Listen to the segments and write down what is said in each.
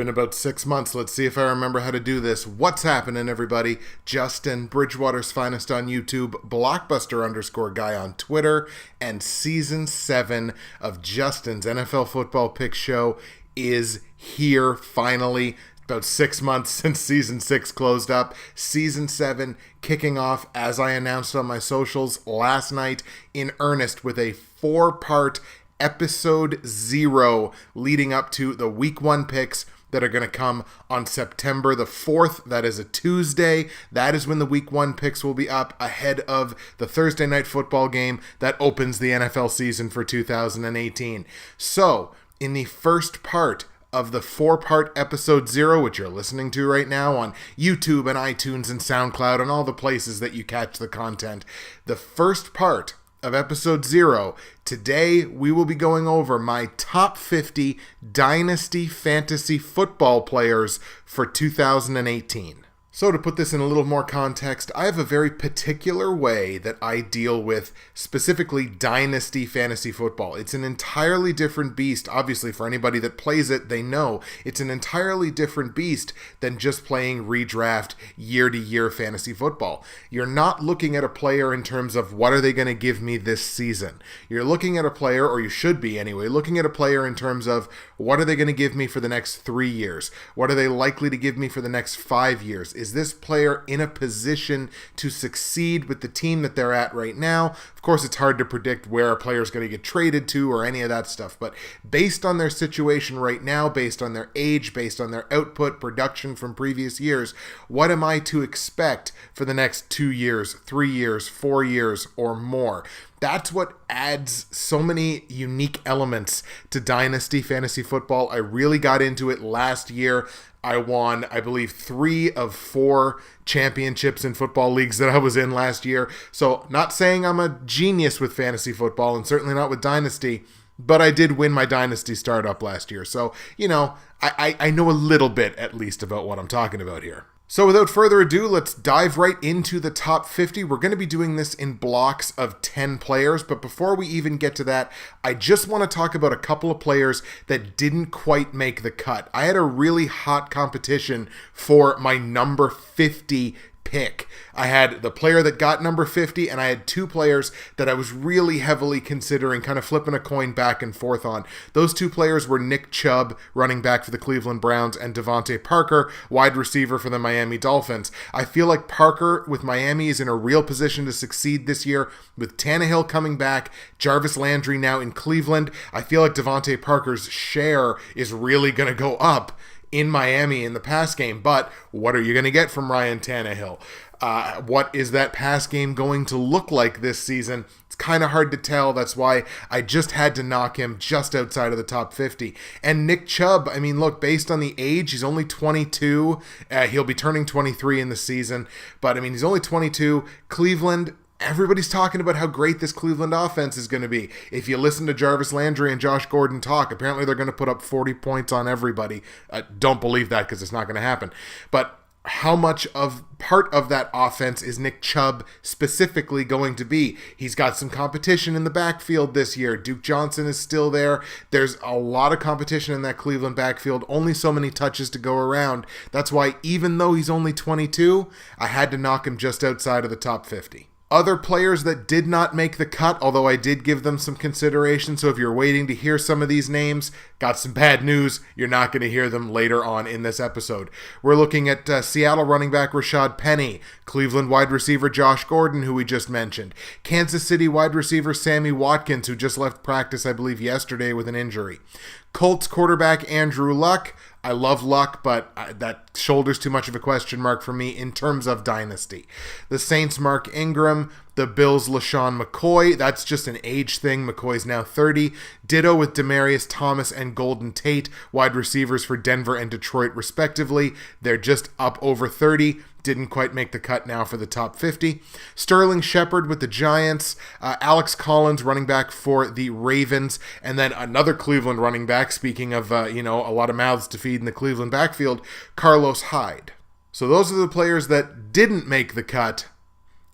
Been about 6 months. Let's see if I remember how to do this. What's happening, everybody? Justin, Bridgewater's Finest on YouTube, Blockbuster_guy on Twitter, and Season 7 of Justin's NFL Football Pick Show is here finally. About 6 months since Season 6 closed up. Season 7 kicking off, as I announced on my socials last night, in earnest with a 4-part Episode 0 leading up to the Week 1 picks that are going to come on September the 4th. That is a Tuesday. That is when the Week 1 picks will be up ahead of the Thursday night football game that opens the NFL season for 2018. So, in the first part of the 4-part Episode 0, which you're listening to right now on YouTube and iTunes and SoundCloud and all the places that you catch the content, the first part of Episode 0, today we will be going over my top 50 Dynasty Fantasy Football Players for 2018. So to put this in a little more context, I have a very particular way that I deal with specifically Dynasty Fantasy Football. It's an entirely different beast. Obviously, for anybody that plays it, they know it's an entirely different beast than just playing redraft year-to-year fantasy football. You're not looking at a player in terms of what are they going to give me this season. You're looking at a player, or you should be anyway, looking at a player in terms of what are they going to give me for the next 3 years? What are they likely to give me for the next 5 years? Is this player in a position to succeed with the team that they're at right now? Of course, it's hard to predict where a player is going to get traded to or any of that stuff, but based on their situation right now, based on their age, based on their output, production from previous years, what am I to expect for the next 2 years, 3 years, 4 years, or more? That's what adds so many unique elements to Dynasty Fantasy Football. I really got into it last year. I won, I believe, 3 of 4 championships in football leagues that I was in last year. So, not saying I'm a genius with fantasy football, and certainly not with Dynasty, but I did win my Dynasty startup last year. So, you know, I know a little bit, at least, about what I'm talking about here. So without further ado, let's dive right into the top 50. We're going to be doing this in blocks of 10 players, but before we even get to that, I just want to talk about a couple of players that didn't quite make the cut. I had a really hot competition for my number 50 pick. I had the player that got number 50, and I had 2 players that I was really heavily considering, kind of flipping a coin back and forth on. Those 2 players were Nick Chubb, running back for the Cleveland Browns, and Devontae Parker, wide receiver for the Miami Dolphins. I feel like Parker with Miami is in a real position to succeed this year with Tannehill coming back, Jarvis Landry now in Cleveland. I feel like Devontae Parker's share is really going to go up in Miami in the pass game, but what are you going to get from Ryan Tannehill? What is that pass game going to look like this season? It's kind of hard to tell. That's why I just had to knock him just outside of the top 50. And Nick Chubb, I mean, look, based on the age, he's only 22. He'll be turning 23 in the season, but I mean, he's only 22. Cleveland, everybody's talking about how great this Cleveland offense is going to be. If you listen to Jarvis Landry and Josh Gordon talk, apparently they're going to put up 40 points on everybody. Don't believe that because it's not going to happen. But how much of part of that offense is Nick Chubb specifically going to be? He's got some competition in the backfield this year. Duke Johnson is still there. There's a lot of competition in that Cleveland backfield. Only so many touches to go around. That's why even though he's only 22, I had to knock him just outside of the top 50. Other players that did not make the cut, although I did give them some consideration, so if you're waiting to hear some of these names, got some bad news, you're not going to hear them later on in this episode. We're looking at Seattle running back Rashad Penny, Cleveland wide receiver Josh Gordon, who we just mentioned, Kansas City wide receiver Sammy Watkins, who just left practice, I believe, yesterday with an injury, Colts quarterback Andrew Luck. I love Luck, but that shoulder's too much of a question mark for me in terms of Dynasty. The Saints' Mark Ingram, the Bills' LaShawn McCoy. That's just an age thing. McCoy's now 30. Ditto with Demaryius Thomas and Golden Tate, wide receivers for Denver and Detroit, respectively. They're just up over 30. Didn't quite make the cut now for the top 50. Sterling Shepard with the Giants. Alex Collins, running back for the Ravens. And then another Cleveland running back, speaking of, a lot of mouths to feed in the Cleveland backfield, Carlos Hyde. So those are the players that didn't make the cut.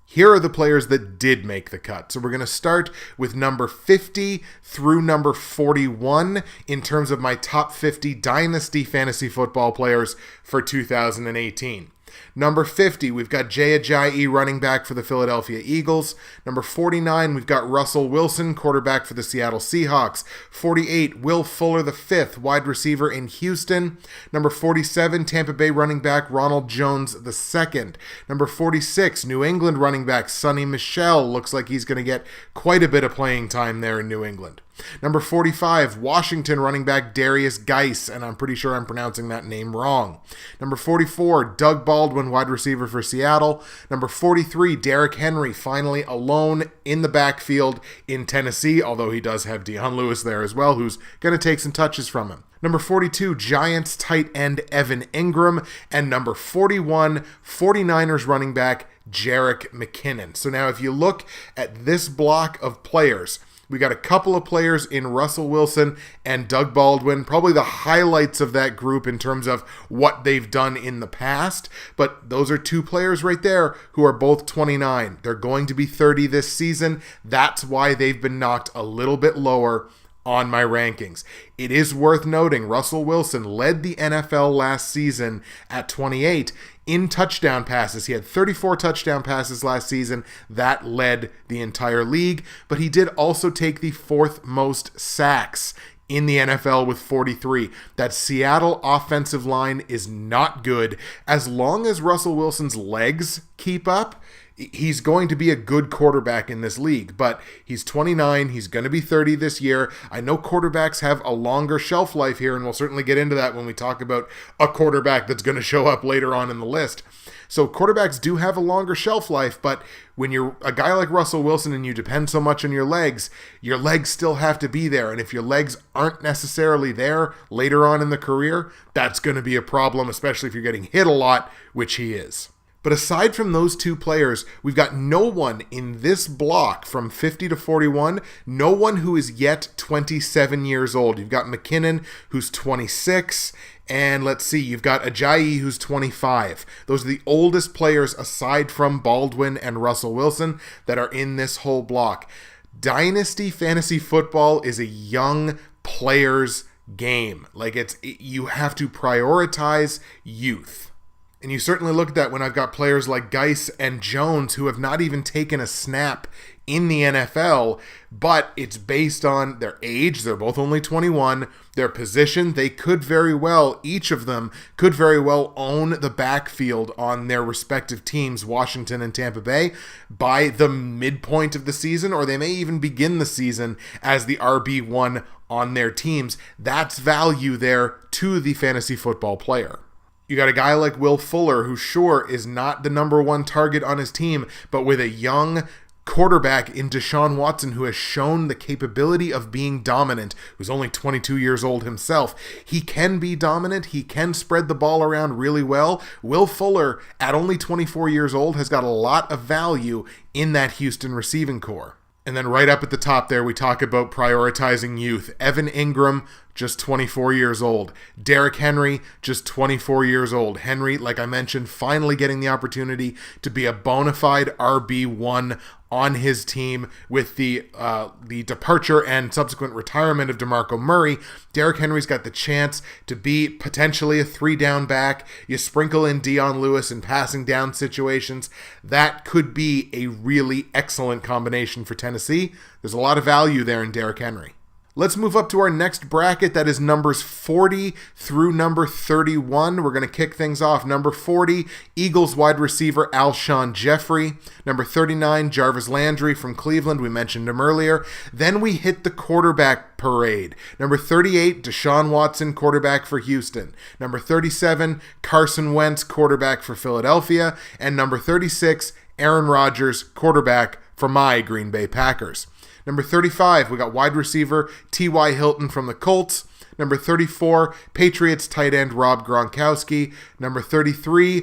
Here are the players that did make the cut. So we're going to start with number 50 through number 41 in terms of my top 50 Dynasty Fantasy Football Players for 2018. Number 50, we've got Jay Ajayi, running back for the Philadelphia Eagles. Number 49, we've got Russell Wilson, quarterback for the Seattle Seahawks. 48, Will Fuller V, wide receiver in Houston. Number 47, Tampa Bay running back Ronald Jones II. Number 46, New England running back Sonny Michel. Looks like he's going to get quite a bit of playing time there in New England. Number 45, Washington running back Darius Geis, and I'm pretty sure I'm pronouncing that name wrong. Number 44, Doug Baldwin, wide receiver for Seattle. Number 43, Derrick Henry, finally alone in the backfield in Tennessee, although he does have Dion Lewis there as well, who's going to take some touches from him. Number 42, Giants tight end Evan Ingram. And number 41, 49ers running back Jerick McKinnon. So now if you look at this block of players, we got a couple of players in Russell Wilson and Doug Baldwin, probably the highlights of that group in terms of what they've done in the past. But those are two players right there who are both 29. They're going to be 30 this season. That's why they've been knocked a little bit lower on my rankings. It is worth noting Russell Wilson led the NFL last season at 28 in touchdown passes. He had 34 touchdown passes last season. That led the entire league, but he did also take the fourth most sacks in the NFL with 43. That Seattle offensive line is not good. As long as Russell Wilson's legs keep up, he's going to be a good quarterback in this league, but he's 29. He's going to be 30 this year. I know quarterbacks have a longer shelf life here, and we'll certainly get into that when we talk about a quarterback that's going to show up later on in the list. So quarterbacks do have a longer shelf life, but when you're a guy like Russell Wilson and you depend so much on your legs still have to be there. And if your legs aren't necessarily there later on in the career, that's going to be a problem, especially if you're getting hit a lot, which he is. But aside from those two players, we've got no one in this block from 50 to 41, no one who is yet 27 years old. You've got McKinnon, who's 26, and let's see, you've got Ajayi, who's 25. Those are the oldest players aside from Baldwin and Russell Wilson that are in this whole block. Dynasty Fantasy Football is a young player's game. You have to prioritize youth. And you certainly look at that when I've got players like Geis and Jones who have not even taken a snap in the NFL, but it's based on their age. They're both only 21. Their position, each of them could very well own the backfield on their respective teams, Washington and Tampa Bay, by the midpoint of the season, or they may even begin the season as the RB1 on their teams. That's value there to the fantasy football player. You got a guy like Will Fuller, who sure is not the number one target on his team, but with a young quarterback in Deshaun Watson who has shown the capability of being dominant, who's only 22 years old himself. He can be dominant. He can spread the ball around really well. Will Fuller, at only 24 years old, has got a lot of value in that Houston receiving corps. And then right up at the top there, we talk about prioritizing youth. Evan Ingram, just 24 years old. Derrick Henry, just 24 years old. Henry, like I mentioned, finally getting the opportunity to be a bona fide RB1 on his team with the departure and subsequent retirement of DeMarco Murray. Derrick Henry's got the chance to be potentially a 3-down back. You sprinkle in Dion Lewis in passing down situations. That could be a really excellent combination for Tennessee. There's a lot of value there in Derrick Henry. Let's move up to our next bracket. That is numbers 40 through number 31. We're going to kick things off. Number 40, Eagles wide receiver Alshon Jeffrey. Number 39, Jarvis Landry from Cleveland. We mentioned him earlier. Then we hit the quarterback parade. Number 38, Deshaun Watson, quarterback for Houston. Number 37, Carson Wentz, quarterback for Philadelphia. And number 36, Aaron Rodgers, quarterback for my Green Bay Packers. Number 35, we got wide receiver T.Y. Hilton from the Colts. Number 34, Patriots tight end Rob Gronkowski. Number 33,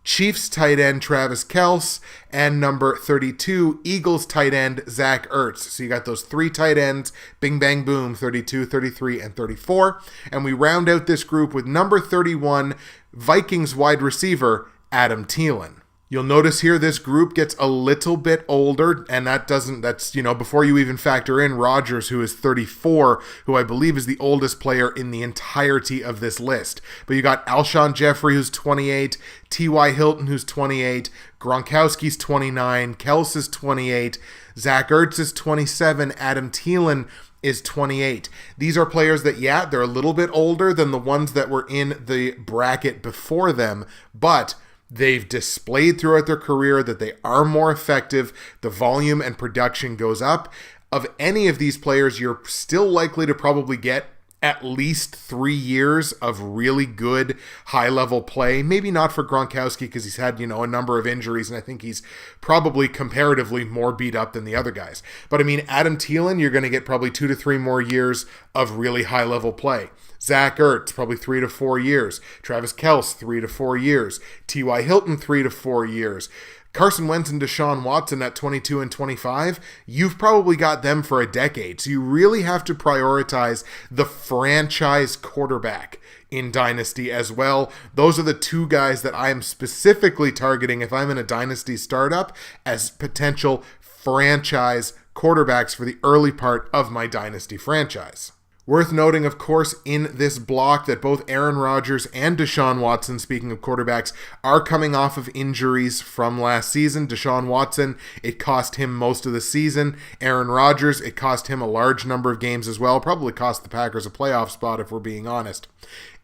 Chiefs tight end Travis Kelce. And number 32, Eagles tight end Zach Ertz. So you got those three tight ends, bing, bang, boom, 32, 33, and 34. And we round out this group with number 31, Vikings wide receiver Adam Thielen. You'll notice here this group gets a little bit older, and that's before you even factor in Rodgers, who is 34, who I believe is the oldest player in the entirety of this list. But you got Alshon Jeffrey, who's 28, T.Y. Hilton, who's 28, Gronkowski's 29, Kels is 28, Zach Ertz is 27, Adam Thielen is 28. These are players that, they're a little bit older than the ones that were in the bracket before them, but they've displayed throughout their career that they are more effective. The volume and production goes up. Of any of these players, you're still likely to probably get at least 3 years of really good high-level play. Maybe not for Gronkowski because he's had, a number of injuries, and I think he's probably comparatively more beat up than the other guys. But I mean, Adam Thielen, you're going to get probably 2 to 3 more years of really high-level play. Zach Ertz, probably 3 to 4 years. Travis Kelce, 3 to 4 years. T.Y. Hilton, 3 to 4 years. Carson Wentz and Deshaun Watson at 22 and 25, you've probably got them for a decade. So you really have to prioritize the franchise quarterback in Dynasty as well. Those are the two guys that I am specifically targeting if I'm in a Dynasty startup as potential franchise quarterbacks for the early part of my Dynasty franchise. Worth noting, of course, in this block that both Aaron Rodgers and Deshaun Watson, speaking of quarterbacks, are coming off of injuries from last season. Deshaun Watson, it cost him most of the season. Aaron Rodgers, it cost him a large number of games as well. Probably cost the Packers a playoff spot if we're being honest.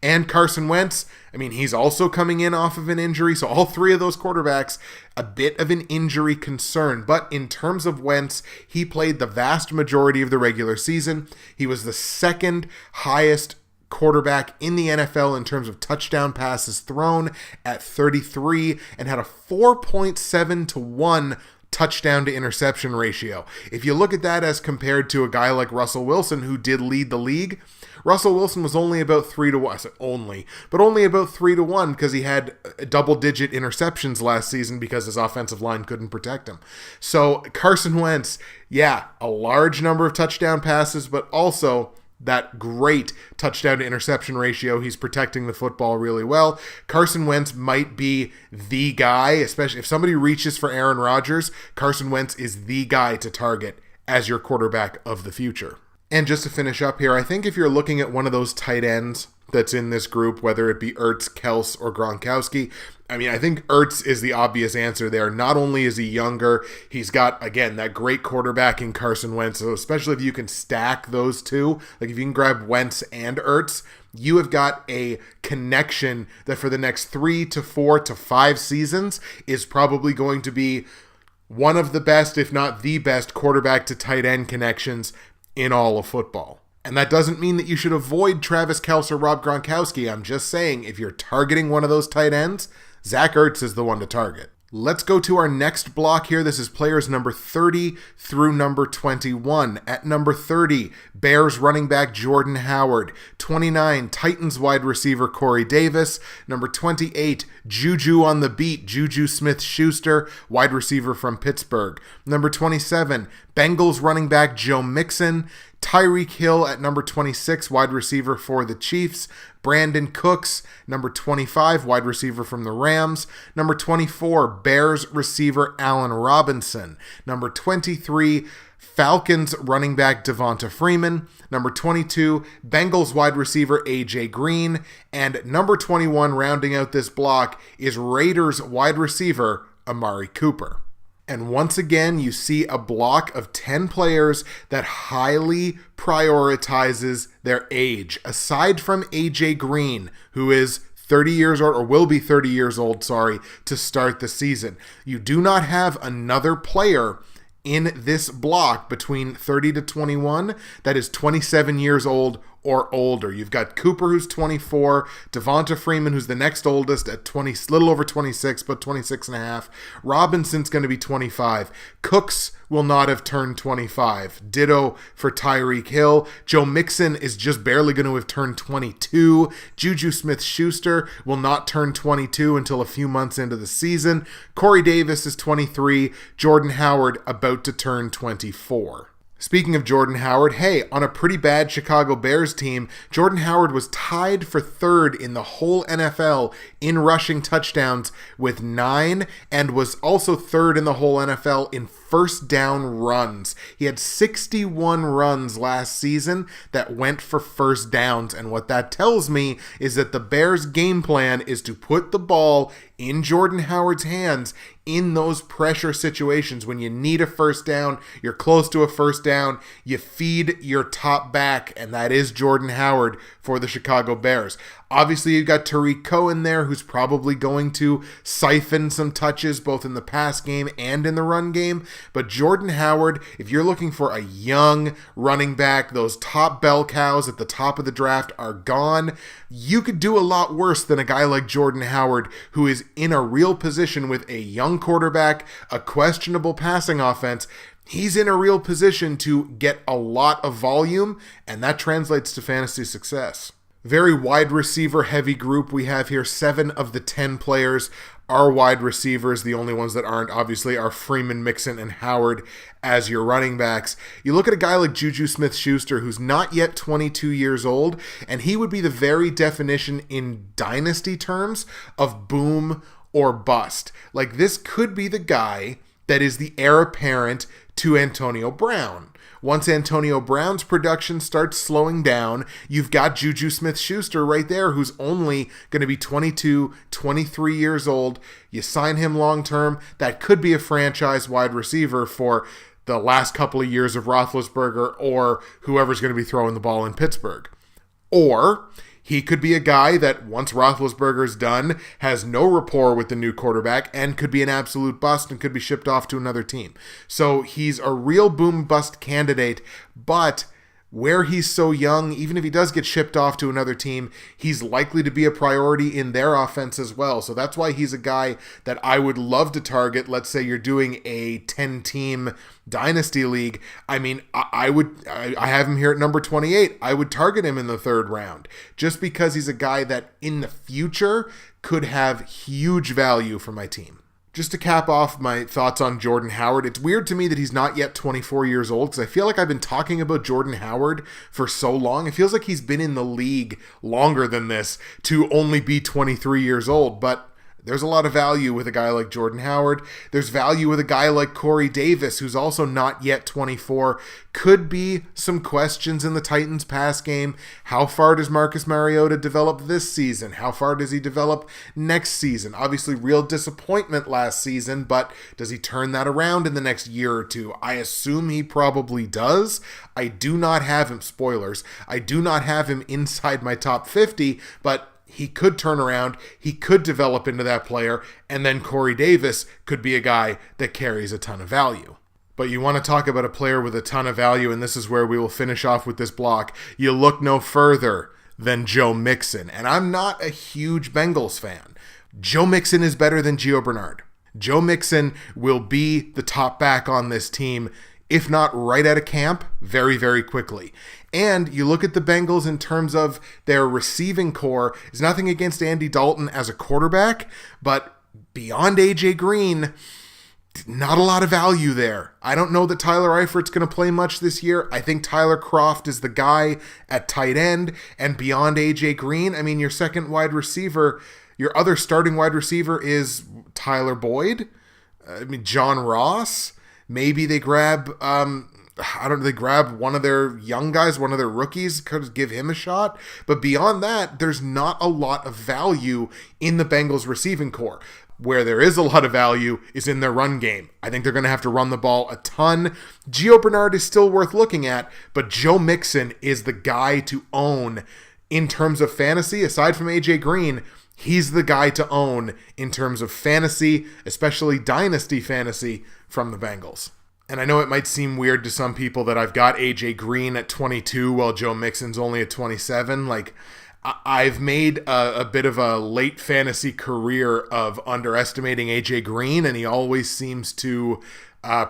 And Carson Wentz, he's also coming in off of an injury. So all three of those quarterbacks, a bit of an injury concern. But in terms of Wentz, he played the vast majority of the regular season. He was the second highest quarterback in the NFL in terms of touchdown passes thrown at 33 and had a 4.7 to 1 touchdown to interception ratio. If you look at that as compared to a guy like Russell Wilson, who did lead the league, Russell Wilson was only about 3 to 1. I said only about 3 to 1 because he had double-digit interceptions last season because his offensive line couldn't protect him. So Carson Wentz, a large number of touchdown passes, but also that great touchdown to interception ratio. He's protecting the football really well. Carson Wentz might be the guy, especially if somebody reaches for Aaron Rodgers. Carson Wentz is the guy to target as your quarterback of the future. And just to finish up here, I think if you're looking at one of those tight ends that's in this group, whether it be Ertz, Kels, or Gronkowski, I think Ertz is the obvious answer there. Not only is he younger, he's got, again, that great quarterback in Carson Wentz. So especially if you can stack those two, like if you can grab Wentz and Ertz, you have got a connection that for the next 3 to 4 to 5 seasons is probably going to be one of the best, if not the best, quarterback to tight end connections in all of football. And that doesn't mean that you should avoid Travis Kelce or Rob Gronkowski. I'm just saying, if you're targeting one of those tight ends, Zach Ertz is the one to target. Let's go to our next block here. This is players number 30 through number 21. At number 30, Bears running back Jordan Howard. 29, Titans wide receiver Corey Davis. Number 28, Juju on the beat, Juju Smith-Schuster, wide receiver from Pittsburgh. Number 27, Bengals running back Joe Mixon. Tyreek Hill at number 26, wide receiver for the Chiefs. Brandon Cooks, number 25, wide receiver from the Rams. Number 24, Bears receiver Allen Robinson. Number 23, Falcons running back Devonta Freeman. Number 22, Bengals wide receiver AJ Green. And number 21, rounding out this block, is Raiders wide receiver Amari Cooper. And once again, you see a block of 10 players that highly prioritizes their age. Aside from AJ Green, who is 30 years old, or will be 30 years old, to start the season. You do not have another player in this block between 30 to 21 that is 27 years old or older. You've got Cooper, who's 24, Devonta Freeman, who's the next oldest at 20, little over 26, but 26 and a half. Robinson's going to be 25. Cooks will not have turned 25. Ditto for Tyreek Hill. Joe Mixon is just barely going to have turned 22. Juju Smith-Schuster will not turn 22 until a few months into the season. Corey Davis is 23. Jordan Howard about to turn 24. Speaking of Jordan Howard, hey, on a pretty bad Chicago Bears team, Jordan Howard was tied for third in the whole NFL in rushing touchdowns with 9, and was also third in the whole NFL in first down runs. He had 61 runs last season that went for first downs, and what that tells me is that the Bears' game plan is to put the ball in Jordan Howard's hands in those pressure situations. When you need a first down, you're close to a first down, you feed your top back, and that is Jordan Howard for the Chicago Bears. Obviously, you've got Tariq Cohen there, who's probably going to siphon some touches both in the pass game and in the run game. But Jordan Howard, if you're looking for a young running back, those top bell cows at the top of the draft are gone. You could do a lot worse than a guy like Jordan Howard, who is in a real position with a young quarterback, a questionable passing offense. He's in a real position to get a lot of volume, and that translates to fantasy success. Very wide receiver heavy group we have here. 7 of the 10 players are wide receivers. The only ones that aren't, obviously, are Freeman, Mixon, and Howard as your running backs. You look at a guy like Juju Smith-Schuster, who's not yet 22 years old, and he would be the very definition in dynasty terms of boom or bust. Like, this could be the guy that is the heir apparent to Antonio Brown. Once Antonio Brown's production starts slowing down, you've got Juju Smith-Schuster right there, who's only going to be 22, 23 years old. You sign him long-term. That could be a franchise wide receiver for the last couple of years of Roethlisberger or whoever's going to be throwing the ball in Pittsburgh. Or he could be a guy that, once Roethlisberger's done, has no rapport with the new quarterback and could be an absolute bust and could be shipped off to another team. So he's a real boom-bust candidate, but where he's so young, even if he does get shipped off to another team, he's likely to be a priority in their offense as well. So that's why he's a guy that I would love to target. Let's say you're doing a 10-team dynasty league. I mean, I have him here at number 28. I would target him in the 3rd round just because he's a guy that in the future could have huge value for my team. Just to cap off my thoughts on Jordan Howard, it's weird to me that he's not yet 24 years old, because I feel like I've been talking about Jordan Howard for so long. It feels like he's been in the league longer than this to only be 23 years old, but there's a lot of value with a guy like Jordan Howard. There's value with a guy like Corey Davis, who's also not yet 24. Could be some questions in the Titans pass game. How far does Marcus Mariota develop this season? How far does he develop next season? Obviously, real disappointment last season, but does he turn that around in the next year or two? I assume he probably does. I do not have him, spoilers, I do not have him inside my top 50, but he could turn around, he could develop into that player, and then Corey Davis could be a guy that carries a ton of value. But you want to talk about a player with a ton of value, and this is where we will finish off with this block. You look no further than Joe Mixon. And I'm not a huge Bengals fan. Joe Mixon is better than Gio Bernard. Joe Mixon will be the top back on this team, if not right out of camp, very, very quickly. And you look at the Bengals in terms of their receiving core. There's nothing against Andy Dalton as a quarterback, but beyond A.J. Green, not a lot of value there. I don't know that Tyler Eifert's going to play much this year. I think Tyler Kroft is the guy at tight end. And beyond A.J. Green, I mean, your second wide receiver, your other starting wide receiver is Tyler Boyd. John Ross. Maybe they grab, they grab one of their young guys, one of their rookies, could give him a shot. But beyond that, there's not a lot of value in the Bengals receiving core. Where there is a lot of value is in their run game. I think they're going to have to run the ball a ton. Gio Bernard is still worth looking at, but Joe Mixon is the guy to own in terms of fantasy. Aside from A.J. Green, he's the guy to own in terms of fantasy, especially dynasty fantasy from the Bengals. And I know it might seem weird to some people that I've got A.J. Green at 22 while Joe Mixon's only at 27. Like, I've made a bit of a late fantasy career of underestimating A.J. Green, and he always seems to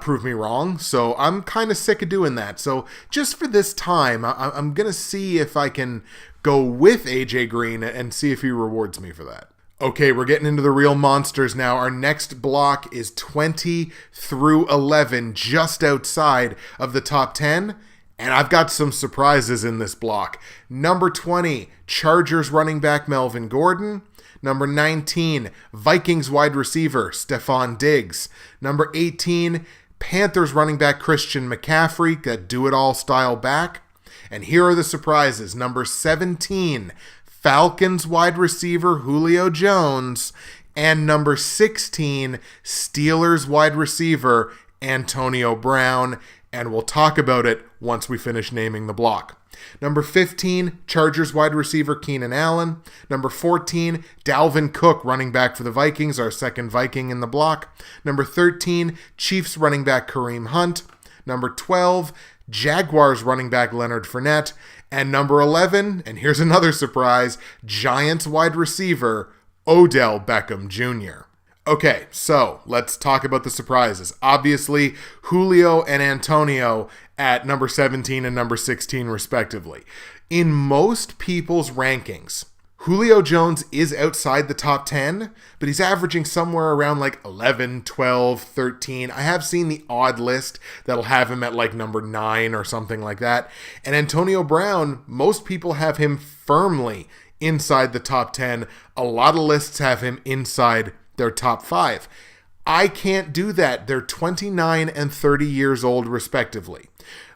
prove me wrong. So I'm kind of sick of doing that. So just for this time, I'm going to see if I can go with A.J. Green and see if he rewards me for that. Okay, we're getting into the real monsters now. Our next block is 20 through 11, just outside of the top 10. And I've got some surprises in this block. Number 20, Chargers running back Melvin Gordon. Number 19, Vikings wide receiver Stephon Diggs. Number 18, Panthers running back Christian McCaffrey, that do-it-all style back. And here are the surprises. Number 17, Falcons wide receiver Julio Jones. And number 16, Steelers wide receiver Antonio Brown. And we'll talk about it once we finish naming the block. Number 15, Chargers wide receiver Keenan Allen. Number 14, Dalvin Cook, running back for the Vikings, our second Viking in the block. Number 13, Chiefs running back Kareem Hunt. Number 12, Jaguars running back Leonard Fournette. And number 11, and here's another surprise, Giants wide receiver Odell Beckham Jr. Okay, so let's talk about the surprises. Obviously, Julio and Antonio at number 17 and number 16 respectively. In most people's rankings, Julio Jones is outside the top 10, but he's averaging somewhere around like 11, 12, 13. I have seen the odd list that'll have him at like number 9 or something like that. And Antonio Brown, most people have him firmly inside the top 10. A lot of lists have him inside their top 5. I can't do that. They're 29 and 30 years old respectively.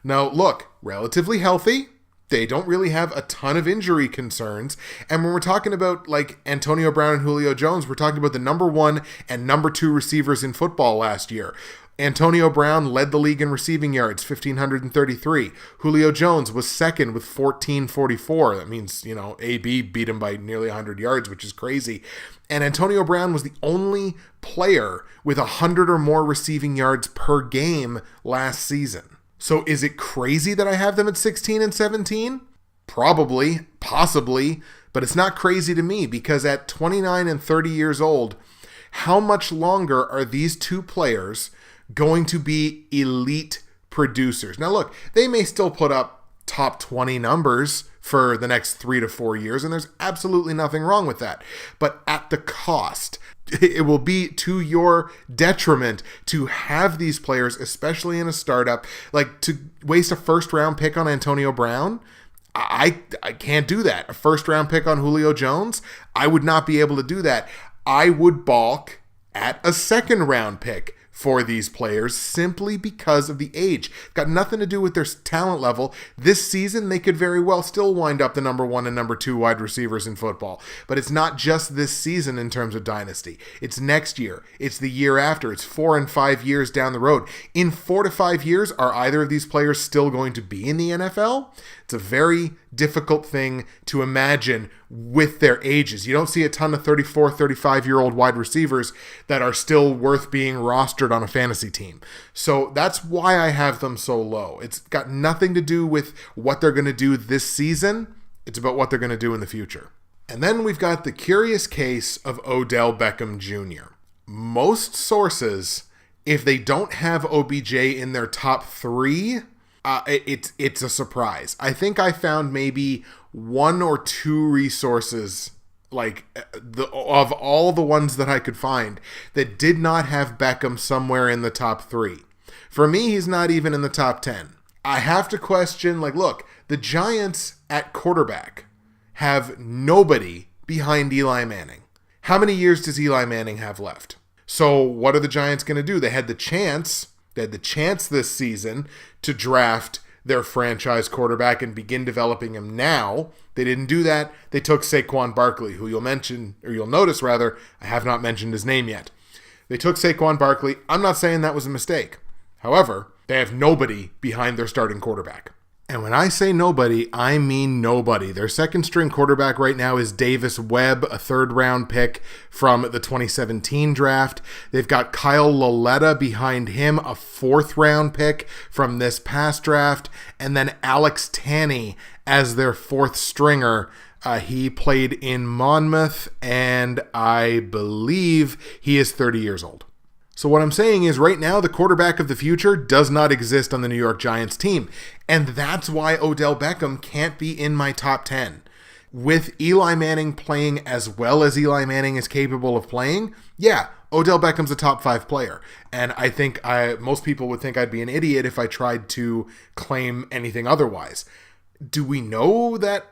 Now look, relatively healthy. They don't really have a ton of injury concerns. And when we're talking about like Antonio Brown and Julio Jones, we're talking about the number 1 and number 2 receivers in football last year. Antonio Brown led the league in receiving yards, 1,533. Julio Jones was second with 1,444. That means, AB beat him by nearly 100 yards, which is crazy. And Antonio Brown was the only player with 100 or more receiving yards per game last season. So is it crazy that I have them at 16 and 17? Probably, possibly, but it's not crazy to me because at 29 and 30 years old, how much longer are these two players going to be elite producers? Now look, they may still put up top 20 numbers for the next 3 to 4 years, and there's absolutely nothing wrong with that. But at the cost, it will be to your detriment to have these players, especially in a startup, like to waste a first round pick on Antonio Brown. I can't do that. A first round pick on Julio Jones, I would not be able to do that. I would balk at a second round pick for these players simply because of the age. Got nothing to do with their talent level. This season, they could very well still wind up the number 1 and number 2 wide receivers in football. But it's not just this season in terms of dynasty. It's next year. It's the year after. It's 4 and 5 years down the road. In 4 to 5 years, are either of these players still going to be in the NFL? It's a very difficult thing to imagine with their ages. You don't see a ton of 34, 35-year-old wide receivers that are still worth being rostered on a fantasy team. So that's why I have them so low. It's got nothing to do with what they're going to do this season. It's about what they're going to do in the future. And then we've got the curious case of Odell Beckham Jr. Most sources, if they don't have OBJ in their top 3, it's a surprise. I think I found maybe 1 or 2 resources, like of all the ones that I could find, that did not have Beckham somewhere in the top 3. For me, he's not even in the top 10. I have to question, look, the Giants at quarterback have nobody behind Eli Manning. How many years does Eli Manning have left? So what are the Giants going to do? They had the chance this season to draft their franchise quarterback and begin developing him now. They didn't do that. They took Saquon Barkley, who you'll notice, I have not mentioned his name yet. They took Saquon Barkley. I'm not saying that was a mistake. However, they have nobody behind their starting quarterback. And when I say nobody, I mean nobody. Their second string quarterback right now is Davis Webb, a 3rd round pick from the 2017 draft. They've got Kyle Lauletta behind him, a 4th round pick from this past draft. And then Alex Tanney as their 4th stringer. He played in Monmouth, and I believe he is 30 years old. So what I'm saying is right now the quarterback of the future does not exist on the New York Giants team. And that's why Odell Beckham can't be in my top 10. With Eli Manning playing as well as Eli Manning is capable of playing, yeah, Odell Beckham's a top 5 player. And I think most people would think I'd be an idiot if I tried to claim anything otherwise. Do we know that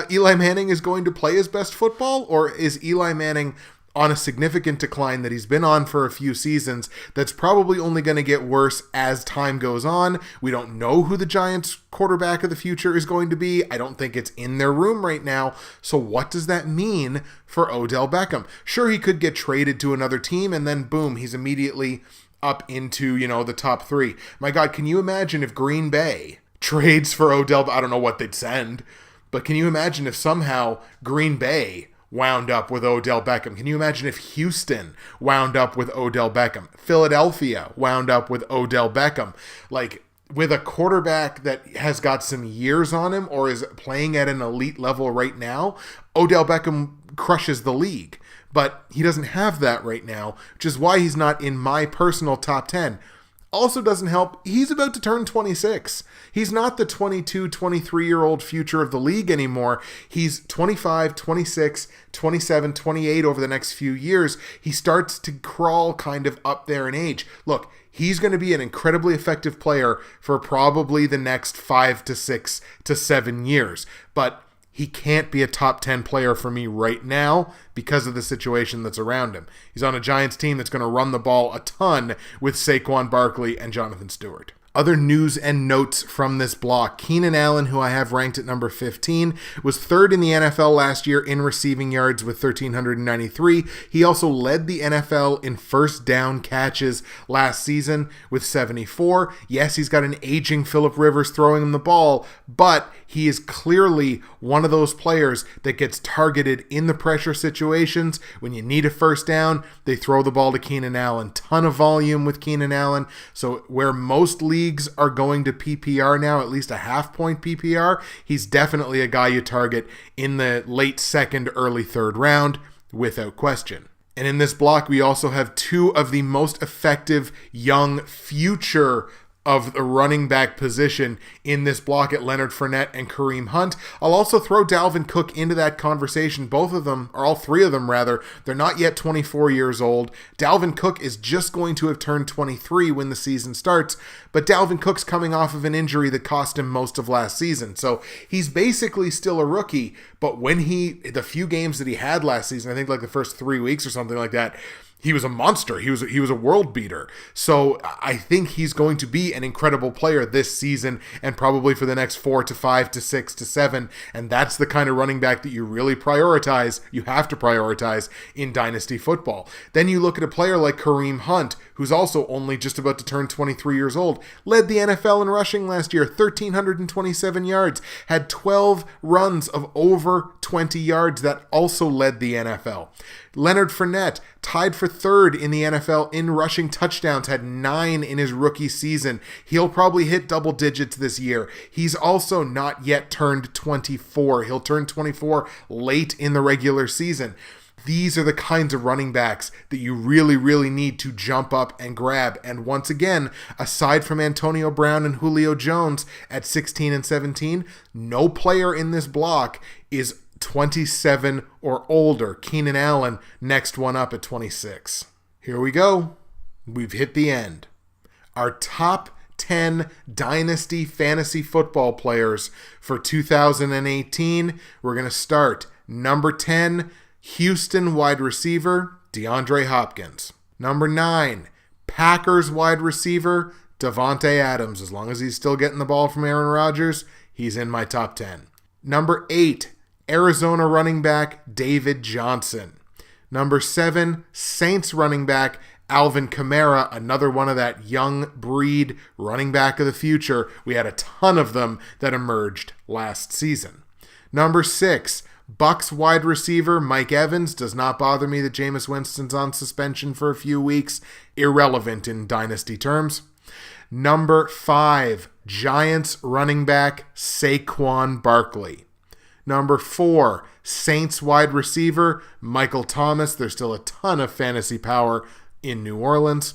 Eli Manning is going to play his best football? Or is Eli Manning on a significant decline that he's been on for a few seasons that's probably only going to get worse as time goes on? We don't know who the Giants quarterback of the future is going to be. I don't think it's in their room right now. So what does that mean for Odell Beckham? Sure, he could get traded to another team and then boom, he's immediately up into, the top 3. My God, can you imagine if Green Bay trades for Odell? I don't know what they'd send, but can you imagine if somehow Green Bay wound up with Odell Beckham? Can you imagine if Houston wound up with Odell Beckham? Philadelphia wound up with Odell Beckham? Like, with a quarterback that has got some years on him or is playing at an elite level right now, Odell Beckham crushes the league. But he doesn't have that right now, which is why he's not in my personal top 10. Also doesn't help, he's about to turn 26. He's not the 22, 23-year-old future of the league anymore. He's 25, 26, 27, 28 over the next few years. He starts to crawl kind of up there in age. Look, he's going to be an incredibly effective player for probably the next 5 to 6 to 7 years. But he can't be a top 10 player for me right now because of the situation that's around him. He's on a Giants team that's going to run the ball a ton with Saquon Barkley and Jonathan Stewart. Other news and notes from this block. Keenan Allen, who I have ranked at number 15, was 3rd in the NFL last year in receiving yards with 1,393. He also led the NFL in first down catches last season with 74. Yes, he's got an aging Phillip Rivers throwing him the ball, but he is clearly one of those players that gets targeted in the pressure situations. When you need a first down, they throw the ball to Keenan Allen. Ton of volume with Keenan Allen. So where most leagues are going to PPR now, at least a half-point PPR, he's definitely a guy you target in the late 2nd, early 3rd round, without question. And in this block, we also have 2 of the most effective young future of the running back position in this block at Leonard Fournette and Kareem Hunt. I'll also throw Dalvin Cook into that conversation. Both of them, or all 3 of them rather, they're not yet 24 years old. Dalvin Cook is just going to have turned 23 when the season starts, but Dalvin Cook's coming off of an injury that cost him most of last season. So he's basically still a rookie, but the few games that he had last season, I think like the first 3 weeks or something like that, he was a monster. He was a world beater. So I think he's going to be an incredible player this season and probably for the next 4 to 5 to 6 to 7. And that's the kind of running back that you really prioritize. You have to prioritize in Dynasty football. Then you look at a player like Kareem Hunt, who's also only just about to turn 23 years old, led the NFL in rushing last year, 1,327 yards, had 12 runs of over 20 yards that also led the NFL. Leonard Fournette, tied for 3rd in the NFL in rushing touchdowns, had 9 in his rookie season. He'll probably hit double digits this year. He's also not yet turned 24. He'll turn 24 late in the regular season. These are the kinds of running backs that you really, really need to jump up and grab. And once again, aside from Antonio Brown and Julio Jones at 16 and 17, no player in this block is 27 or older. Keenan Allen, next one up at 26. Here we go. We've hit the end. Our top 10 Dynasty Fantasy Football Players for 2018. We're going to start. Number 10, Houston wide receiver, DeAndre Hopkins. Number 9, Packers wide receiver, Davante Adams. As long as he's still getting the ball from Aaron Rodgers, he's in my top 10. Number 8, Arizona running back, David Johnson. Number 7, Saints running back, Alvin Kamara, another one of that young breed running back of the future. We had a ton of them that emerged last season. Number 6, Bucs wide receiver, Mike Evans. Does not bother me that Jameis Winston's on suspension for a few weeks. Irrelevant in dynasty terms. Number 5, Giants running back, Saquon Barkley. Number 4, Saints wide receiver, Michael Thomas. There's still a ton of fantasy power in New Orleans.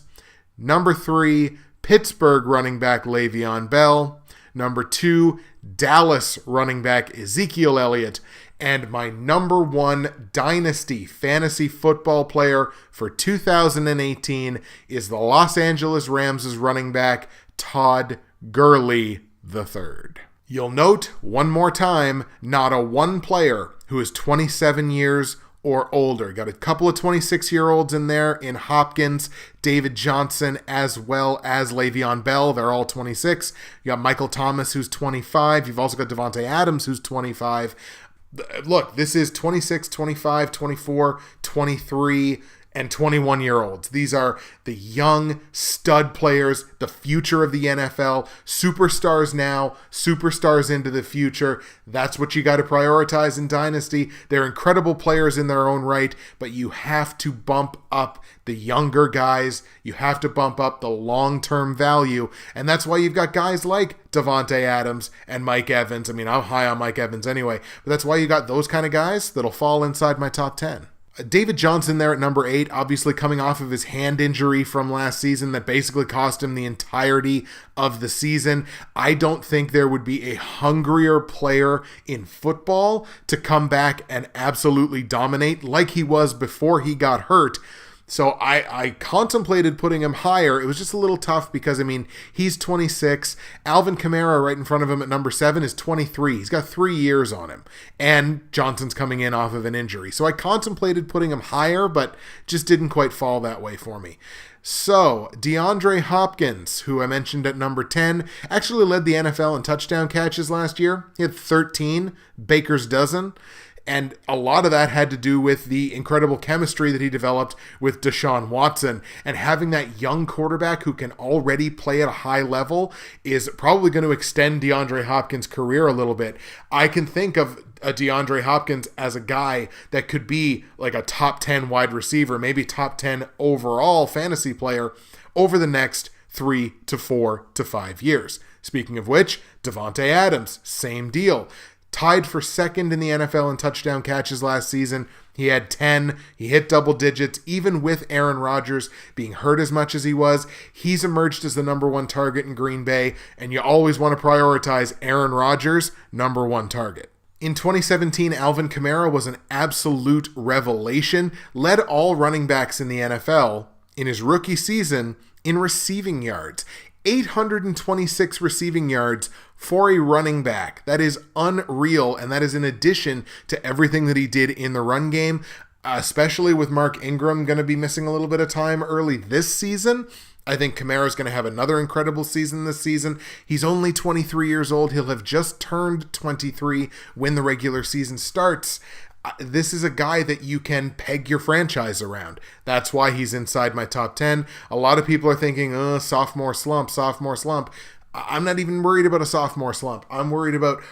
Number 3, Pittsburgh running back, Le'Veon Bell. Number 2, Dallas running back, Ezekiel Elliott. And my number one Dynasty Fantasy Football player for 2018 is the Los Angeles Rams' running back, Todd Gurley III. You'll note, one more time, not a one player who is 27 years or older. Got a couple of 26-year-olds in there in Hopkins, David Johnson, as well as Le'Veon Bell. They're all 26. You got Michael Thomas, who's 25. You've also got Devontae Adams, who's 25. Look, this is 26, 25, 24, 23, and 21-year-olds. These are the young stud players, the future of the NFL, superstars now, superstars into the future. That's what you got to prioritize in Dynasty. They're incredible players in their own right, but you have to bump up the younger guys. You have to bump up the long-term value, and that's why you've got guys like Devontae Adams and Mike Evans. I mean, I'm high on Mike Evans anyway, but that's why you got those kind of guys that'll fall inside my top 10. David Johnson there at number 8, obviously coming off of his hand injury from last season that basically cost him the entirety of the season. I don't think there would be a hungrier player in football to come back and absolutely dominate like he was before he got hurt. So I contemplated putting him higher. It was just a little tough because, I mean, he's 26. Alvin Kamara right in front of him at number 7 is 23. He's got 3 years on him. And Johnson's coming in off of an injury. So I contemplated putting him higher, but just didn't quite fall that way for me. So, DeAndre Hopkins, who I mentioned at number 10, actually led the NFL in touchdown catches last year. He had 13, Baker's dozen. And a lot of that had to do with the incredible chemistry that he developed with Deshaun Watson. And having that young quarterback who can already play at a high level is probably going to extend DeAndre Hopkins' career a little bit. I can think of a DeAndre Hopkins as a guy that could be like a top 10 wide receiver, maybe top 10 overall fantasy player over the next 3 to 4 to 5 years. Speaking of which, Devontae Adams, same deal. Tied for second in the NFL in touchdown catches last season. He had 10. He hit double digits. Even with Aaron Rodgers being hurt as much as he was, he's emerged as the number one target in Green Bay, and you always want to prioritize Aaron Rodgers, number one target. In 2017, Alvin Kamara was an absolute revelation, led all running backs in the NFL in his rookie season in receiving yards. 826 receiving yards for a running back. That is unreal, and that is in addition to everything that he did in the run game, especially with Mark Ingram going to be missing a little bit of time early this season. I think Kamara's going to have another incredible season this season. He's only 23 years old. He'll have just turned 23 when the regular season starts. This is a guy that you can peg your franchise around. That's why he's inside my top 10. A lot of people are thinking, sophomore slump. I'm not even worried about a sophomore slump. I'm worried about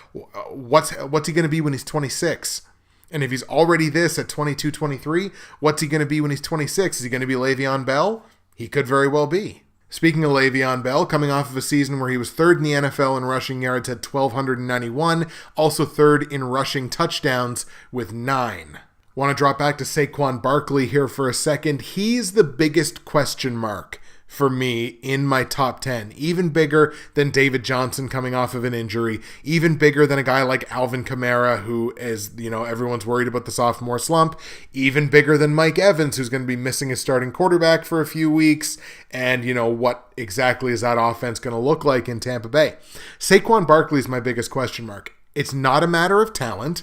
what's he going to be when he's 26. And if he's already this at 22, 23, what's he going to be when he's 26? Is he going to be Le'Veon Bell? He could very well be. Speaking of Le'Veon Bell, coming off of a season where he was third in the NFL in rushing yards at 1,291, also third in rushing touchdowns with 9. Want to drop back to Saquon Barkley here for a second. He's the biggest question mark for me in my top 10. Even bigger than David Johnson coming off of an injury. Even bigger than a guy like Alvin Kamara, who is, everyone's worried about the sophomore slump. Even bigger than Mike Evans, who's going to be missing his starting quarterback for a few weeks. And, what exactly is that offense going to look like in Tampa Bay? Saquon Barkley is my biggest question mark. It's not a matter of talent.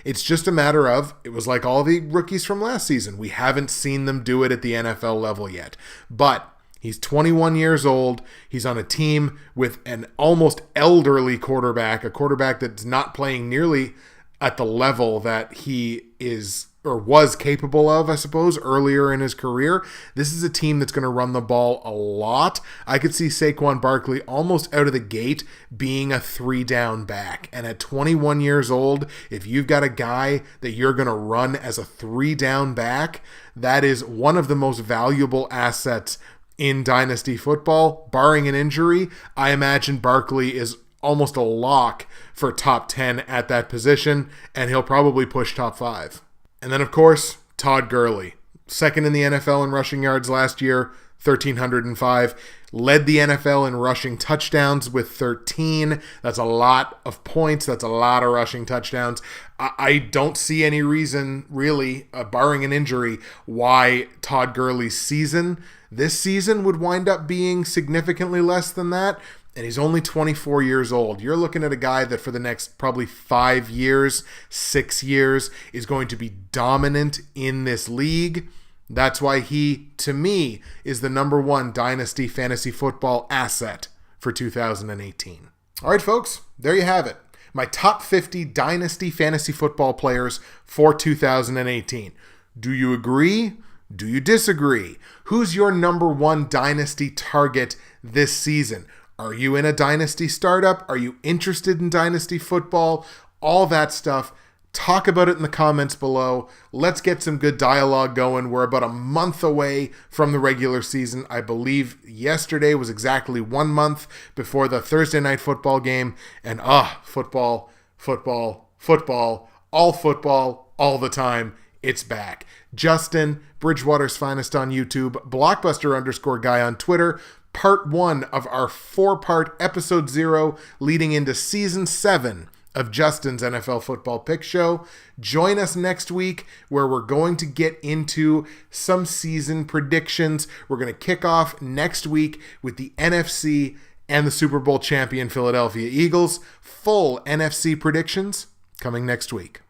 It's just a matter of, it was like all the rookies from last season. We haven't seen them do it at the NFL level yet. But he's 21 years old. He's on a team with an almost elderly quarterback, a quarterback that's not playing nearly at the level that he is or was capable of, I suppose, earlier in his career. This is a team that's going to run the ball a lot. I could see Saquon Barkley almost out of the gate being a 3-down back. And at 21 years old, if you've got a guy that you're going to run as a 3-down back, that is one of the most valuable assets in Dynasty football. Barring an injury, I imagine Barkley is almost a lock for top 10 at that position, and he'll probably push top 5. And then, of course, Todd Gurley. Second in the NFL in rushing yards last year, 1,305. led the NFL in rushing touchdowns with 13. That's a lot of points. That's a lot of rushing touchdowns. I don't see any reason, really, barring an injury, why Todd Gurley's season this season would wind up being significantly less than that. And he's only 24 years old. You're looking at a guy that for the next probably 5 years, 6 years, is going to be dominant in this league. That's why he, to me, is the number one Dynasty Fantasy Football asset for 2018. All right, folks, there you have it. My top 50 Dynasty Fantasy Football players for 2018. Do you agree? Do you disagree? Who's your number one Dynasty target this season? Are you in a Dynasty startup? Are you interested in Dynasty football? All that stuff. Talk about it in the comments below. Let's get some good dialogue going. We're about a month away from the regular season. I believe yesterday was exactly 1 month before the Thursday night football game. And football, all the time. It's back. Justin, Bridgewater's Finest on YouTube, Blockbuster_guy on Twitter. Part 1 of our 4-part episode 0 leading into season 7 of Justin's NFL Football Pick Show. Join us next week where we're going to get into some season predictions. We're going to kick off next week with the NFC and the Super Bowl champion Philadelphia Eagles. Full NFC predictions coming next week.